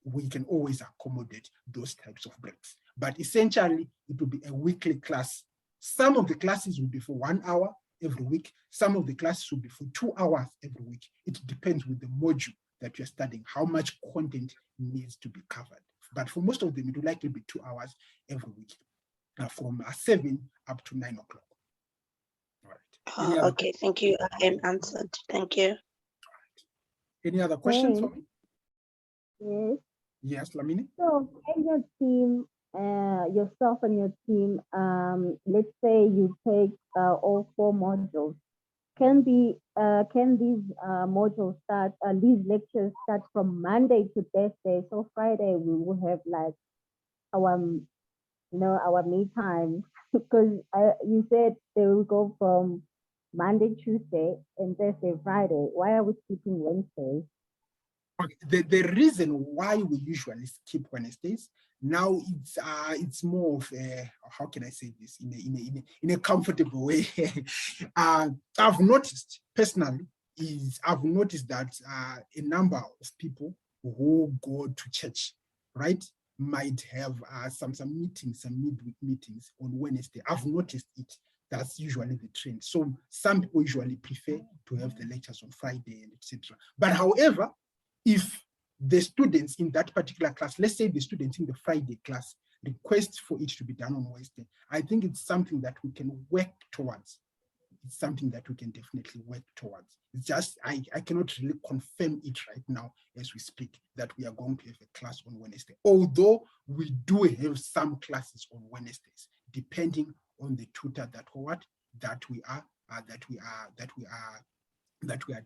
We can always accommodate those types of breaks. But essentially, it will be a weekly class. Some of the classes will be for 1 hour every week. Some of the classes will be for 2 hours every week. It depends with the module that you're studying, how much content needs to be covered. But for most of them, it will likely be 2 hours every week, from 7 up to 9 o'clock. All right. Okay, thank you. I am answered. Thank you. All right. Any other questions for me? Yes. Yes, Lamini? So when your team, yourself and your team, let's say you take all 4 modules, can these modules start, these lectures start from Monday to Thursday? So Friday we will have like our, our me time, because you said they will go from Monday, Tuesday, and Thursday, Friday. Why are we skipping Wednesday? Okay. The reason why we usually skip Wednesdays now, it's more of a, how can I say this in a comfortable way. I've noticed personally I've noticed that a number of people who go to church, right, might have some meetings, some midweek meetings on Wednesday. I've noticed it. That's usually the trend. So some people usually prefer to have the lectures on Friday and etc. But however, if the students in that particular class, let's say the students in the Friday class request for it to be done on Wednesday, I think it's something that we can work towards. It's something that we can definitely work towards. It's just, I cannot really confirm it right now as we speak that we are going to have a class on Wednesday. Although we do have some classes on Wednesdays, depending on the tutor that we are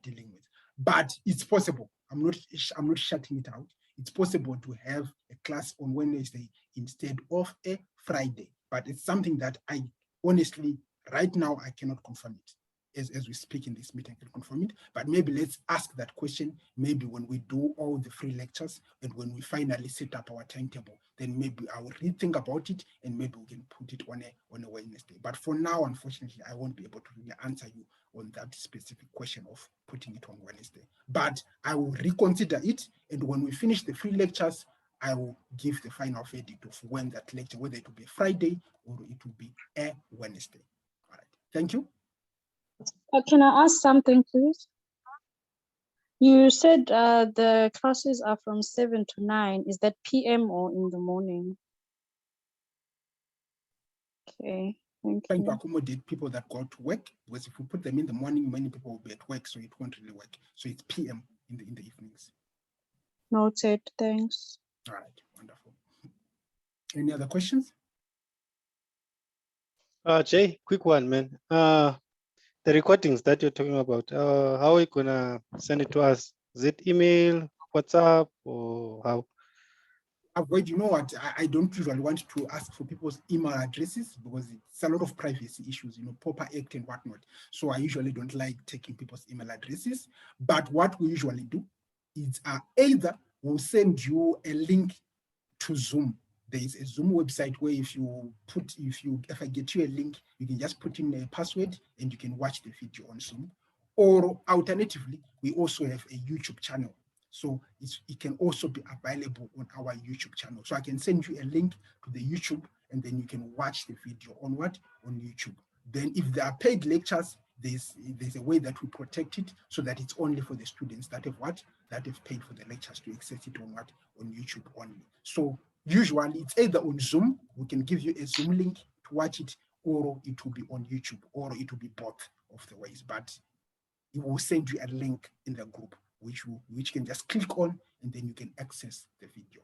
dealing with. But it's possible. I'm not shutting it out. It's possible to have a class on Wednesday instead of a Friday. But it's something that I honestly, right now, I cannot confirm it. As we speak in this meeting, I can confirm it. But maybe let's ask that question, maybe when we do all the free lectures and when we finally set up our timetable, then maybe I will rethink about it and maybe we can put it on a Wednesday. But for now, unfortunately, I won't be able to really answer you on that specific question of putting it on Wednesday. But I will reconsider it, and when we finish the free lectures, I will give the final verdict of when that lecture, whether it will be Friday or it will be a Wednesday. All right, thank you. Can I ask something, please? You said the classes are from 7 to 9. Is that PM or in the morning? Okay, thank Trying to you. accommodate people that go to work, because if we put them in the morning, many people will be at work, so it won't really work. So it's PM in the evenings. Noted, thanks. All right, wonderful. Any other questions? Jay, quick one, man. The recordings that you're talking about, how are you gonna send it to us? Is it email, WhatsApp, or how? Avoid, you know what, I don't usually want to ask for people's email addresses because it's a lot of privacy issues, Proper Act and whatnot. So I usually don't like taking people's email addresses. But what we usually do is either we'll send you a link to Zoom. There is a Zoom website where if I get you a link, you can just put in a password and you can watch the video on Zoom. Or alternatively, we also have a YouTube channel. So it can also be available on our YouTube channel. So I can send you a link to the YouTube and then you can watch the video on YouTube. Then if there are paid lectures, there's a way that we protect it so that it's only for the students that have paid for the lectures to access it on YouTube only. So usually it's either on Zoom, we can give you a Zoom link to watch it, or it will be on YouTube, or it will be both of the ways. But it will send you a link in the group, which you can just click on, and then you can access the video.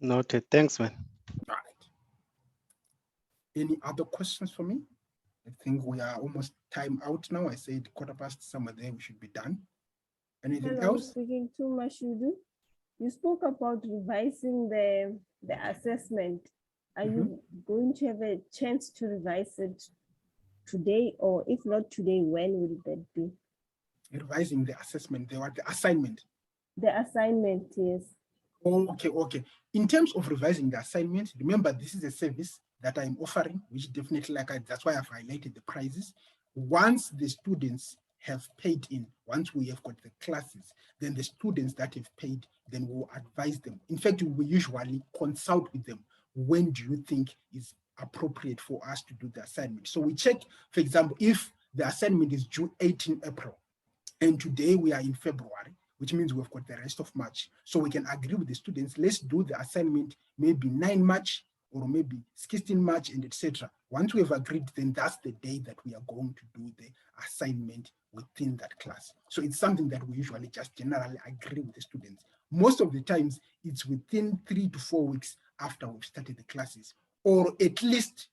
Noted. Thanks, man. All right. Any other questions for me? I think we are almost time out now. I said 15:15, somewhere there we should be done. Anything Hello, else? speaking to Mashudu. You spoke about revising the assessment. Are you going to have a chance to revise it today, or if not today, when will that be? Revising the assessment, the assignment. The assignment, yes. Okay. In terms of revising the assignment, remember this is a service that I'm offering, which definitely, that's why I've highlighted the prices. Once the students have paid in, once we have got the classes, then the students that have paid, then we'll advise them. In fact, we usually consult with them. When do you think is appropriate for us to do the assignment? So we check, for example, if the assignment is due 18 April, and today we are in February, which means we've got the rest of March. So we can agree with the students, let's do the assignment maybe 9 March or maybe 16 March and etc. Once we have agreed, then that's the day that we are going to do the assignment within that class. So it's something that we usually just generally agree with the students. Most of the times it's within 3 to 4 weeks after we've started the classes, or at least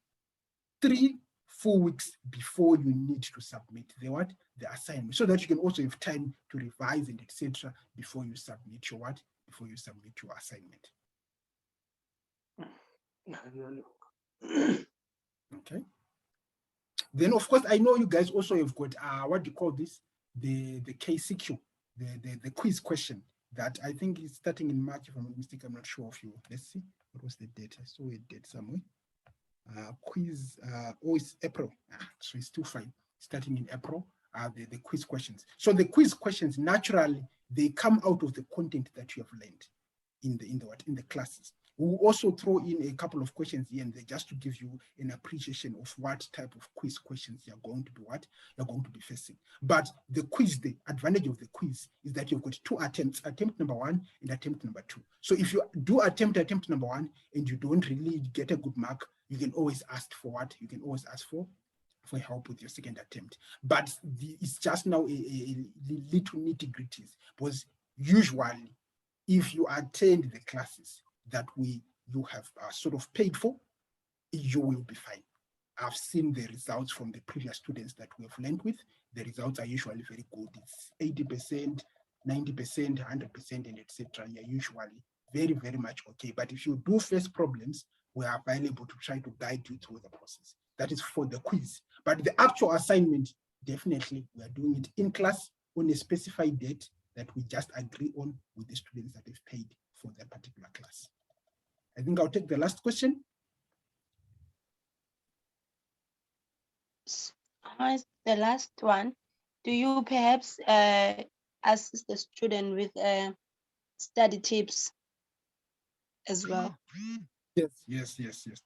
3-4 4 weeks before you need to submit the assignment, so that you can also have time to revise and etc. before you submit your before you submit your assignment. Okay. Then of course I know you guys also have got what do you call this, the KCQ, the quiz question that I think is starting in March, if I'm not mistaken. I'm not sure of you. Let's see, what was the date? I saw a date somewhere. Quiz, oh, it's April, so it's still fine. Starting in April, the quiz questions. So the quiz questions, naturally, they come out of the content that you have learned in the classes. We'll also throw in a couple of questions here and there just to give you an appreciation of what type of quiz questions you're going to be facing. But the quiz, the advantage of the quiz is that you've got 2 attempts, attempt number 1 and attempt number 2. So if you do attempt number 1 and you don't really get a good mark, you can always ask for what? You can always ask for help with your second attempt. But it's just now a little nitty-gritties, because usually if you attend the classes that you have sort of paid for, you will be fine. I've seen the results from the previous students that we have learned with. The results are usually very good. It's 80%, 90%, 100%, and etc. You're usually very, very much okay. But if you do face problems, we are available to try to guide you through the process. That is for the quiz. But the actual assignment, definitely, we are doing it in class on a specified date that we just agree on with the students that have paid for that particular class. I think I'll take the last question. The last one, do you perhaps assist the student with study tips as well? Yes,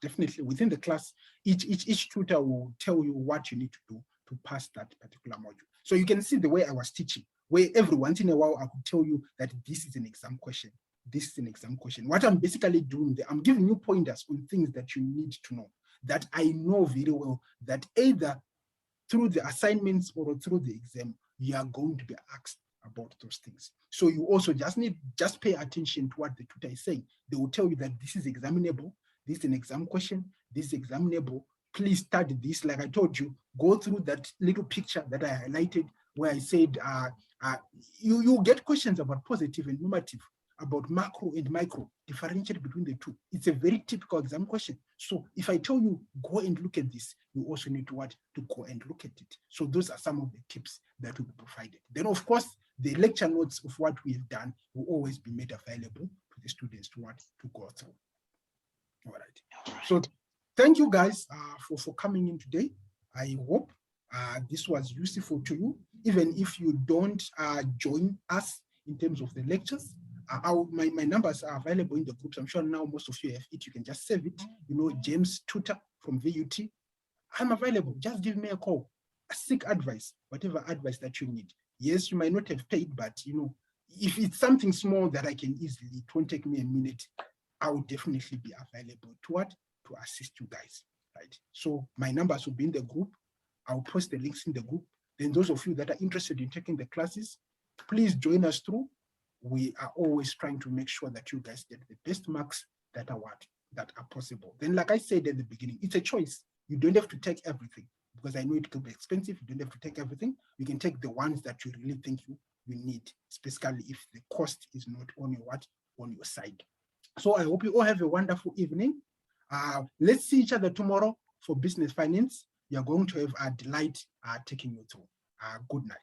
definitely. Within the class, each tutor will tell you what you need to do to pass that particular module. So you can see the way I was teaching, where every once in a while I could tell you that this is an exam question. This is an exam question. What I'm basically doing there, I'm giving you pointers on things that you need to know, that I know very well, that either through the assignments or through the exam, you are going to be asked about those things. So you also just pay attention to what the tutor is saying. They will tell you that this is examinable, this is an exam question, this is examinable. Please study this. Like I told you, go through that little picture that I highlighted where I said you get questions about positive and normative, about macro and micro, differentiate between the two. It's a very typical exam question. So if I tell you, go and look at this, you also need to go and look at it. So those are some of the tips that will be provided. Then of course, the lecture notes of what we have done will always be made available to the students to go through. All right. So thank you guys for coming in today. I hope this was useful to you. Even if you don't join us in terms of the lectures, my numbers are available in the groups. I'm sure now most of you have it. You can just save it. You know, James Tutor from VUT. I'm available. Just give me a call. Seek advice, whatever advice that you need. Yes, you might not have paid, but you know, if it's something small that I can easily, it won't take me a minute, I will definitely be available to assist you guys, right? So my numbers will be in the group. I'll post the links in the group. Then those of you that are interested in taking the classes, please join us through. We are always trying to make sure that you guys get the best marks that are possible. Then, like I said at the beginning, it's a choice. You don't have to take everything, because I know it could be expensive. You don't have to take everything. You can take the ones that you really think you need, especially if the cost is not on your side. So I hope you all have a wonderful evening. Let's see each other tomorrow for business finance. You're going to have a delight taking you through. Good night.